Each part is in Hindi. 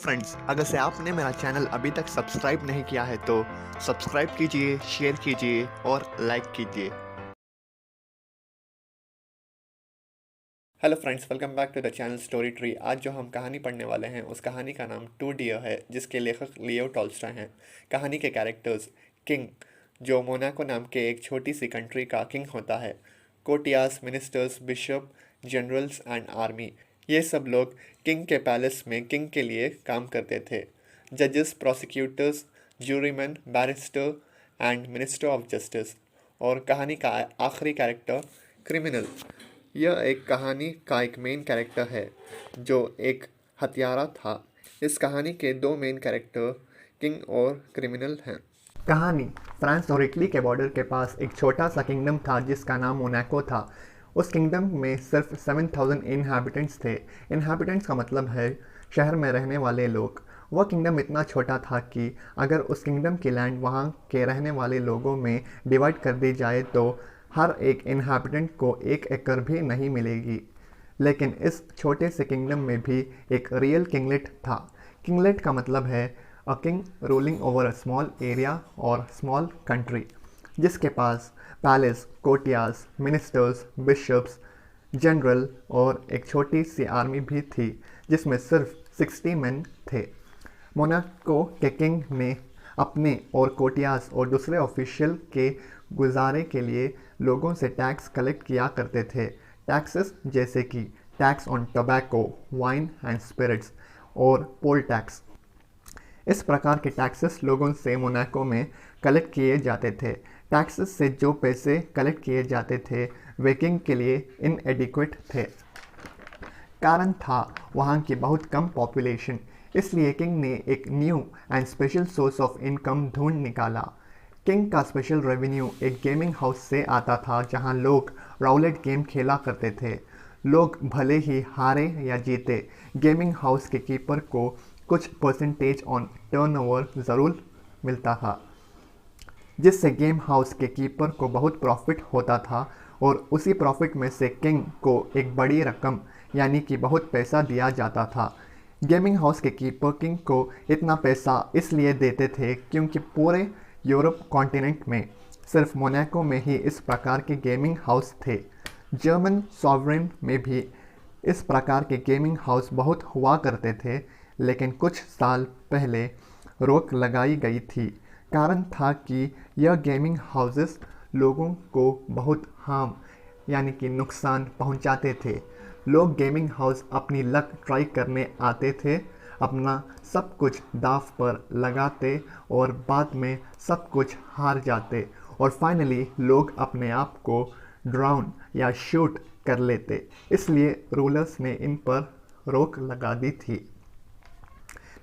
फ्रेंड्स, अगर से आपने मेरा चैनल अभी तक सब्सक्राइब नहीं किया है तो सब्सक्राइब कीजिए, शेयर कीजिए और लाइक कीजिए। Hello friends, welcome back to the channel story tree. आज जो हम कहानी पढ़ने वाले हैं उस कहानी का नाम टू डियर है, जिसके लेखक लियो टॉल्स्टॉय हैं। कहानी के कैरेक्टर्स: किंग, जो मोनाको नाम के एक छोटी सी कंट्री का किंग होता है। Courtiers, ministers, bishop, generals and army, ये सब लोग किंग के पैलेस में किंग के लिए काम करते थे। जजेस, prosecutors, juryman, barrister and minister of justice. और कहानी का आखिरी कैरेक्टर क्रिमिनल। यह एक कहानी का एक मेन कैरेक्टर है जो एक हत्यारा था। इस कहानी के दो मेन कैरेक्टर किंग और क्रिमिनल हैं। कहानी: फ्रांस और इटली के बॉर्डर के पास एक छोटा सा किंगडम था जिसका नाम मोनाको था। उस किंगडम में सिर्फ 7,000 इनहैबिटेंट्स थे। इनहैबिटेंट्स का मतलब है शहर में रहने वाले लोग। वह किंगडम इतना छोटा था कि अगर उस किंगडम की लैंड वहाँ के रहने वाले लोगों में डिवाइड कर दी जाए तो हर एक इनहैबिटेंट को 1 एकड़ भी नहीं मिलेगी। लेकिन इस छोटे से किंगडम में भी एक रियल किंगलेट था। किंगलेट का मतलब है a king ruling over a small area और स्मॉल कंट्री, जिसके पास पैलेस, कोर्टियार्स, मिनिस्टर्स, बिशप्स, जनरल और एक छोटी सी आर्मी भी थी जिसमें सिर्फ 60 मैन थे। मोनाको के किंग ने अपने और कोर्टियार्स और दूसरे ऑफिशियल के गुजारे के लिए लोगों से टैक्स कलेक्ट किया करते थे। टैक्सेस जैसे कि tax on tobacco, wine and spirits और पोल टैक्स। इस प्रकार के टैक्सेस लोगों से मोनाको में कलेक्ट किए जाते थे। टैक्सेस से जो पैसे कलेक्ट किए जाते थे वे किंग के लिए इनएडिक्वेट थे। कारण था वहाँ की बहुत कम पॉपुलेशन, इसलिए किंग ने एक new and special source of income ढूंढ निकाला। किंग का स्पेशल रेवेन्यू एक गेमिंग हाउस से आता था जहाँ लोग राउलेट गेम खेला करते थे। लोग भले ही हारे या जीते, गेमिंग हाउस के कीपर को कुछ परसेंटेज ऑन टर्नओवर ज़रूर मिलता था, जिससे गेम हाउस के कीपर को बहुत प्रॉफिट होता था और उसी प्रॉफिट में से किंग को एक बड़ी रकम यानी कि बहुत पैसा दिया जाता था। गेमिंग हाउस के कीपर किंग को इतना पैसा इसलिए देते थे क्योंकि पूरे यूरोप कॉन्टिनेंट में सिर्फ मोनाको में ही इस प्रकार के गेमिंग हाउस थे। जर्मन सॉवरेन में भी इस प्रकार के गेमिंग हाउस बहुत हुआ करते थे, लेकिन कुछ साल पहले रोक लगाई गई थी। कारण था कि यह गेमिंग हाउसेस लोगों को बहुत हार्म यानी कि नुकसान पहुंचाते थे। लोग गेमिंग हाउस अपनी लक ट्राई करने आते थे, अपना सब कुछ दांव पर लगाते और बाद में सब कुछ हार जाते और फाइनली लोग अपने आप को ड्राउन या शूट कर लेते। इसलिए रूलर्स ने इन पर रोक लगा दी थी।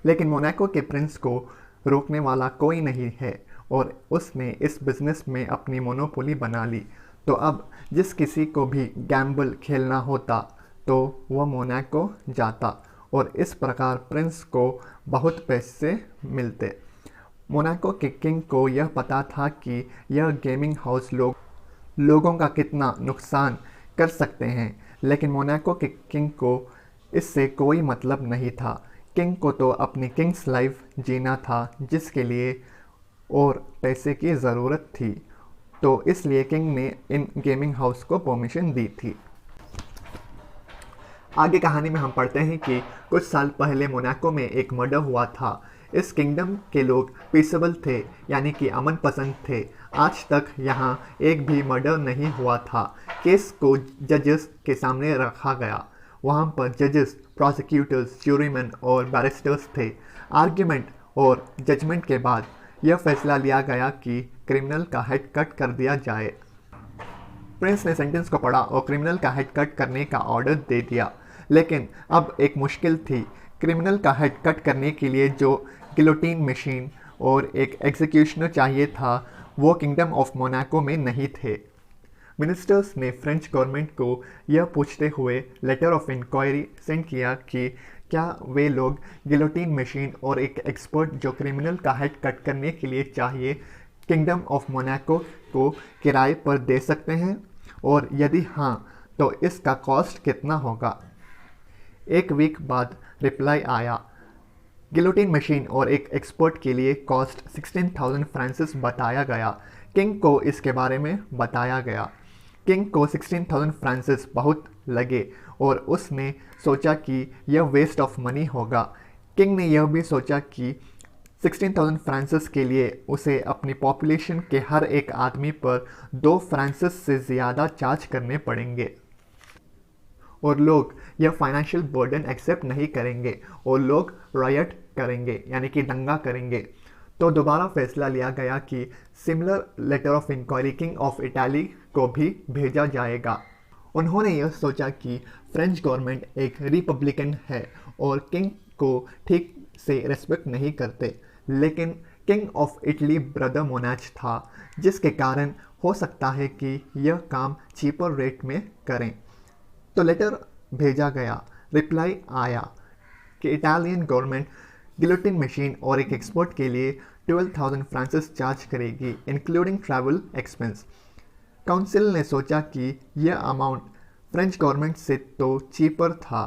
लेकिन मोनाको के प्रिंस को रोकने वाला कोई नहीं है और उसने इस बिज़नेस में अपनी मोनोपोली बना ली। तो अब जिस किसी को भी गैम्बल खेलना होता तो वह मोनाको जाता और इस प्रकार प्रिंस को बहुत पैसे मिलते। मोनाको के किंग को यह पता था कि यह गेमिंग हाउस लोगों का कितना नुकसान कर सकते हैं, लेकिन मोनाको के किंग को इससे कोई मतलब नहीं था। किंग को तो अपनी किंग्स लाइफ जीना था जिसके लिए और पैसे की ज़रूरत थी, तो इसलिए किंग ने इन गेमिंग हाउस को परमिशन दी थी। आगे कहानी में हम पढ़ते हैं कि कुछ साल पहले मोनाको में एक मर्डर हुआ था। इस किंगडम के लोग पीसेबल थे यानी कि अमन पसंद थे। आज तक यहाँ एक भी मर्डर नहीं हुआ था। केस को जजेस के सामने रखा गया। वहाँ पर जजेस, प्रोसिक्यूटर्स, ज्यूरीमैन और बैरिस्टर्स थे। आर्ग्यूमेंट और जजमेंट के बाद यह फैसला लिया गया कि क्रिमिनल का हेड कट कर दिया जाए। प्रिंस ने सेंटेंस को पढ़ा और क्रिमिनल का हेड कट करने का ऑर्डर दे दिया। लेकिन अब एक मुश्किल थी। क्रिमिनल का हेड कट करने के लिए जो गिलोटिन मशीन और एक एग्जीक्यूशनर चाहिए था वो किंगडम ऑफ मोनाको में नहीं थे। मिनिस्टर्स ने फ्रेंच गवर्नमेंट को यह पूछते हुए लेटर ऑफ इंक्वायरी सेंड किया कि क्या वे लोग गिलोटिन मशीन और एक एक्सपर्ट जो क्रिमिनल का हेड कट करने के लिए चाहिए किंगडम ऑफ मोनाको को किराए पर दे सकते हैं, और यदि हाँ तो इसका कॉस्ट कितना होगा। 1 वीक बाद रिप्लाई आया, गिलोटिन मशीन और एक एक्सपर्ट के लिए कॉस्ट 16,000 फ्रांसिस बताया गया। किंग को इसके बारे में बताया गया। किंग को 16,000 फ्रांसिस बहुत लगे और उसने सोचा कि यह वेस्ट ऑफ मनी होगा। किंग ने यह भी सोचा कि 16,000 फ्रांसिस के लिए उसे अपनी पॉपुलेशन के हर एक आदमी पर 2 फ्रांसिस से ज़्यादा चार्ज करने पड़ेंगे और लोग यह फाइनेंशियल बर्डन एक्सेप्ट नहीं करेंगे और लोग रायट करेंगे, यानी कि दंगा करेंगे। तो दोबारा फैसला लिया गया कि similar letter of inquiry king of Italy को भी भेजा जाएगा। उन्होंने यह सोचा कि फ्रेंच गवर्नमेंट एक रिपब्लिकन है और किंग को ठीक से रेस्पेक्ट नहीं करते, लेकिन किंग ऑफ इटली ब्रदर मोनाच था, जिसके कारण हो सकता है कि यह काम चीपर रेट में करें। तो लेटर भेजा गया। रिप्लाई आया कि इटालियन गवर्नमेंट गिलोटिन मशीन और एक एक्सपर्ट के लिए 12,000 फ्रांसिस चार्ज करेगी, इंक्लूडिंग ट्रैवल एक्सपेंस। काउंसिल ने सोचा कि यह अमाउंट फ्रेंच गवर्नमेंट से तो चीपर था,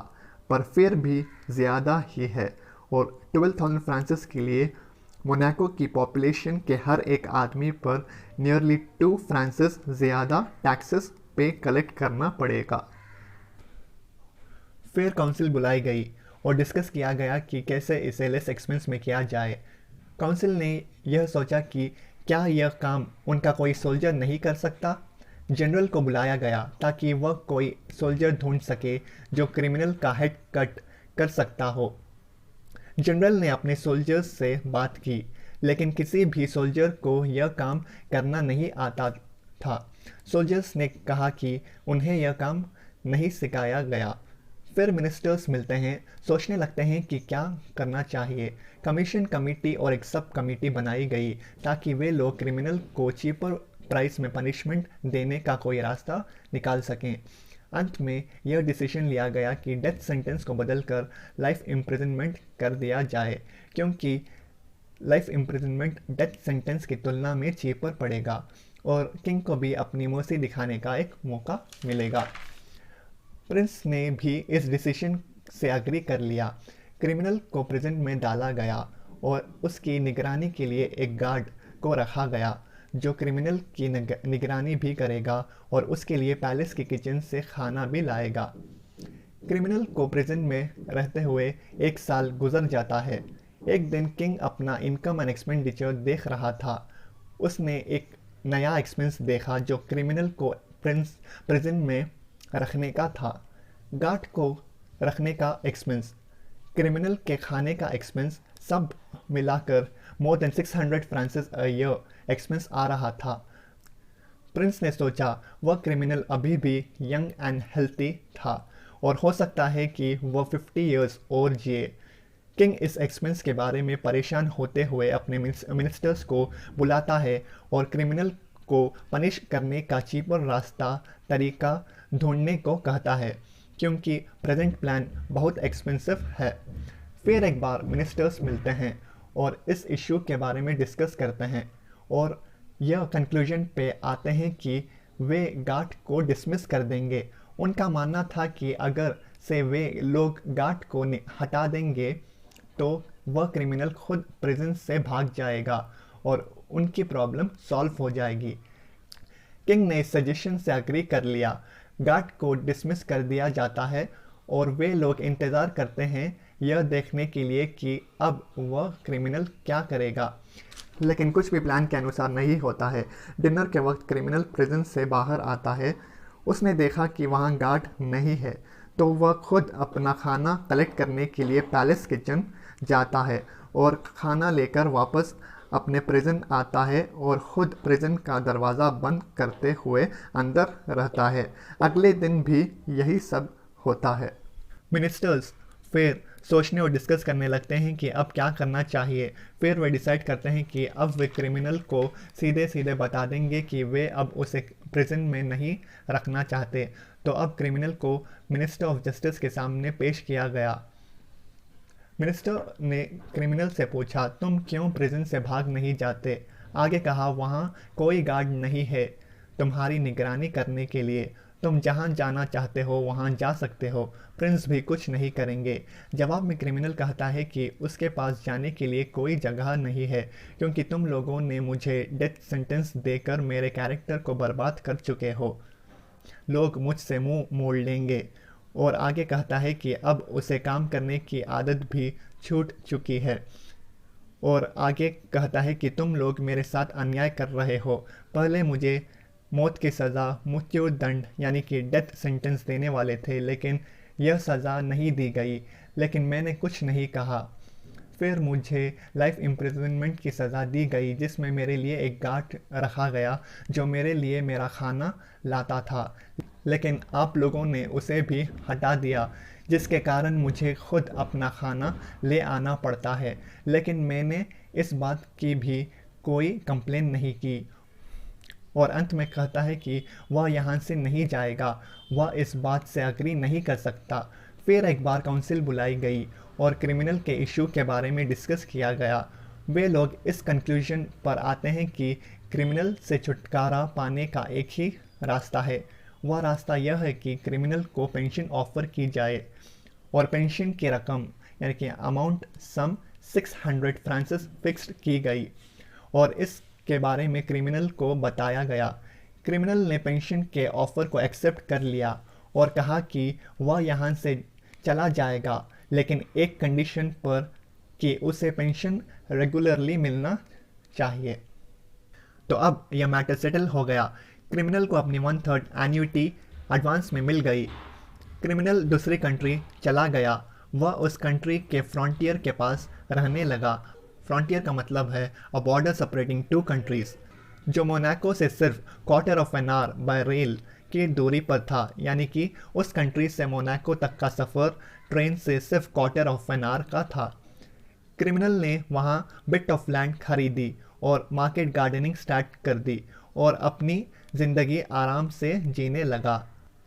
पर फिर भी ज़्यादा ही है, और 12,000 फ्रांसिस के लिए मोनाको की पॉपुलेशन के हर एक आदमी पर नियरली 2 फ्रांसिस ज़्यादा टैक्सेस पे कलेक्ट करना पड़ेगा। फिर काउंसिल बुलाई गई और डिस्कस किया गया कि कैसे इसे लेस एक्सपेंस में किया जाए। काउंसिल ने यह सोचा कि क्या यह काम उनका कोई सोल्जर नहीं कर सकता। जनरल को बुलाया गया ताकि वह कोई सोल्जर ढूंढ सके जो क्रिमिनल का हेड कट कर सकता हो। जनरल ने अपने सोल्जर्स से बात की, लेकिन किसी भी सोल्जर को यह काम करना नहीं आता था। सोल्जर्स ने कहा कि उन्हें यह काम नहीं सिखाया गया। फिर मिनिस्टर्स मिलते हैं, सोचने लगते हैं कि क्या करना चाहिए। कमीशन कमेटी और एक सब कमेटी बनाई गई ताकि वे लोग क्रिमिनल को चीपर प्राइस में पनिशमेंट देने का कोई रास्ता निकाल सकें। अंत में यह डिसीजन लिया गया कि डेथ सेंटेंस को बदलकर लाइफ इम्प्रिजनमेंट कर दिया जाए, क्योंकि लाइफ इम्प्रिजनमेंट डेथ सेंटेंस की तुलना में चीपर पड़ेगा और किंग को भी अपनी मर्सी दिखाने का एक मौका मिलेगा। प्रिंस ने भी इस डिसीजन से अग्री कर लिया। क्रिमिनल को प्रिजन में डाला गया और उसकी निगरानी के लिए एक गार्ड को रखा गया जो क्रिमिनल की निगरानी भी करेगा और उसके लिए पैलेस की किचन से खाना भी लाएगा। क्रिमिनल को प्रिजन में रहते हुए 1 साल गुजर जाता है। एक दिन किंग अपना इनकम एंड एक्सपेंडिचर देख रहा था। उसने एक नया एक्सपेंस देखा जो क्रिमिनल को प्रिजन में रखने का था। गार्ड को रखने का एक्सपेंस, क्रिमिनल के खाने का एक्सपेंस, सब मिलाकर more than 600 francs a year expense आ रहा था। प्रिंस ने सोचा वह क्रिमिनल अभी भी यंग एंड हेल्थी था और हो सकता है कि वह 50 ईयर्स और जिए। किंग इस एक्सपेंस के बारे में परेशान होते हुए अपने मिनिस्टर्स को बुलाता है और क्रिमिनल को पनिश करने का चीपर रास्ता तरीका ढूंढने को कहता है, क्योंकि प्रेजेंट प्लान बहुत एक्सपेंसिव है। फिर एक बार मिनिस्टर्स मिलते हैं और इस इशू के बारे में डिस्कस करते हैं और यह कंक्लूजन पे आते हैं कि वे गार्ड को डिसमिस कर देंगे। उनका मानना था कि अगर से वे लोग गार्ड को हटा देंगे तो वह क्रिमिनल खुद प्रिजन से भाग जाएगा और उनकी प्रॉब्लम सॉल्व हो जाएगी। किंग ने इस सजेशन से अग्री कर लिया। गार्ड को डिसमिस कर दिया जाता है और वे लोग इंतज़ार करते हैं यह देखने के लिए कि अब वह क्रिमिनल क्या करेगा, लेकिन कुछ भी प्लान के अनुसार नहीं होता है। डिनर के वक्त क्रिमिनल प्रिजन से बाहर आता है। उसने देखा कि वहाँ गार्ड नहीं है, तो वह खुद अपना खाना कलेक्ट करने के लिए पैलेस किचन जाता है और खाना लेकर वापस अपने प्रिजन आता है और ख़ुद प्रिजन का दरवाज़ा बंद करते हुए अंदर रहता है। अगले दिन भी यही सब होता है। मिनिस्टर्स फिर सोचने और डिस्कस करने लगते हैं कि अब क्या करना चाहिए। फिर वे डिसाइड करते हैं कि अब वे क्रिमिनल को सीधे सीधे बता देंगे कि वे अब उसे प्रिजन में नहीं रखना चाहते। तो अब क्रिमिनल को मिनिस्टर ऑफ जस्टिस के सामने पेश किया गया। मिनिस्टर ने क्रिमिनल से पूछा, तुम क्यों प्रिजन से भाग नहीं जाते? आगे कहा, वहाँ कोई गार्ड नहीं है तुम्हारी निगरानी करने के लिए, तुम जहाँ जाना चाहते हो वहाँ जा सकते हो, प्रिंस भी कुछ नहीं करेंगे। जवाब में क्रिमिनल कहता है कि उसके पास जाने के लिए कोई जगह नहीं है, क्योंकि तुम लोगों ने मुझे डेथ सेंटेंस देकर मेरे कैरेक्टर को बर्बाद कर चुके हो। लोग मुझसे मुंह मोड़ लेंगे। और आगे कहता है कि अब उसे काम करने की आदत भी छूट चुकी है। और आगे कहता है कि तुम लोग मेरे साथ अन्याय कर रहे हो। पहले मुझे मौत की सज़ा, मृत्यु दंड यानी कि डेथ सेंटेंस देने वाले थे, लेकिन यह सज़ा नहीं दी गई, लेकिन मैंने कुछ नहीं कहा। फिर मुझे लाइफ इम्प्रिजनमेंट की सज़ा दी गई, जिसमें मेरे लिए एक गार्ड रखा गया जो मेरे लिए मेरा खाना लाता था, लेकिन आप लोगों ने उसे भी हटा दिया, जिसके कारण मुझे खुद अपना खाना ले आना पड़ता है। लेकिन मैंने इस बात की भी कोई कंप्लेन नहीं की। और अंत में कहता है कि वह यहाँ से नहीं जाएगा, वह इस बात से अग्री नहीं कर सकता। फिर एक बार काउंसिल बुलाई गई और क्रिमिनल के इशू के बारे में डिस्कस किया गया। वे लोग इस कंक्लूजन पर आते हैं कि क्रिमिनल से छुटकारा पाने का एक ही रास्ता है। वह रास्ता यह है कि क्रिमिनल को पेंशन ऑफर की जाए, और पेंशन की रकम यानी कि अमाउंट सम 600 फ्रांसिस फिक्स्ड की गई, और इसके बारे में क्रिमिनल को बताया गया। क्रिमिनल ने पेंशन के ऑफर को एक्सेप्ट कर लिया और कहा कि वह यहाँ से चला जाएगा, लेकिन एक कंडीशन पर कि उसे पेंशन रेगुलरली मिलना चाहिए। तो अब यह मैटर सेटल हो गया। क्रिमिनल को अपनी 1/3 एन्युटी एडवांस में मिल गई। क्रिमिनल दूसरी कंट्री चला गया। वह उस कंट्री के फ्रंटियर के पास रहने लगा। फ्रंटियर का मतलब है a border separating two countries, जो मोनाको से सिर्फ quarter of an hour by rail की दूरी पर था। यानी कि उस कंट्री से मोनाको तक का सफ़र ट्रेन से सिर्फ क्वार्टर ऑफ एन आवर का था। क्रिमिनल ने वहाँ बिट ऑफ लैंड खरीदी और मार्केट गार्डनिंग स्टार्ट कर दी और अपनी ज़िंदगी आराम से जीने लगा।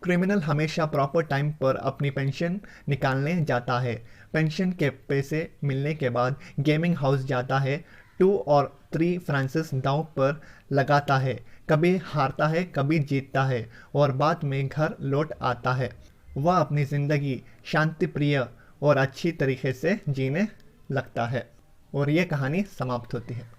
क्रिमिनल हमेशा प्रॉपर टाइम पर अपनी पेंशन निकालने जाता है। पेंशन के पैसे मिलने के बाद गेमिंग हाउस जाता है। 2 और 3 फ्रांसिस दांव पर लगाता है, कभी हारता है कभी जीतता है, और बाद में घर लौट आता है। वह अपनी ज़िंदगी शांति प्रिय और अच्छी तरीके से जीने लगता है। और ये कहानी समाप्त होती है।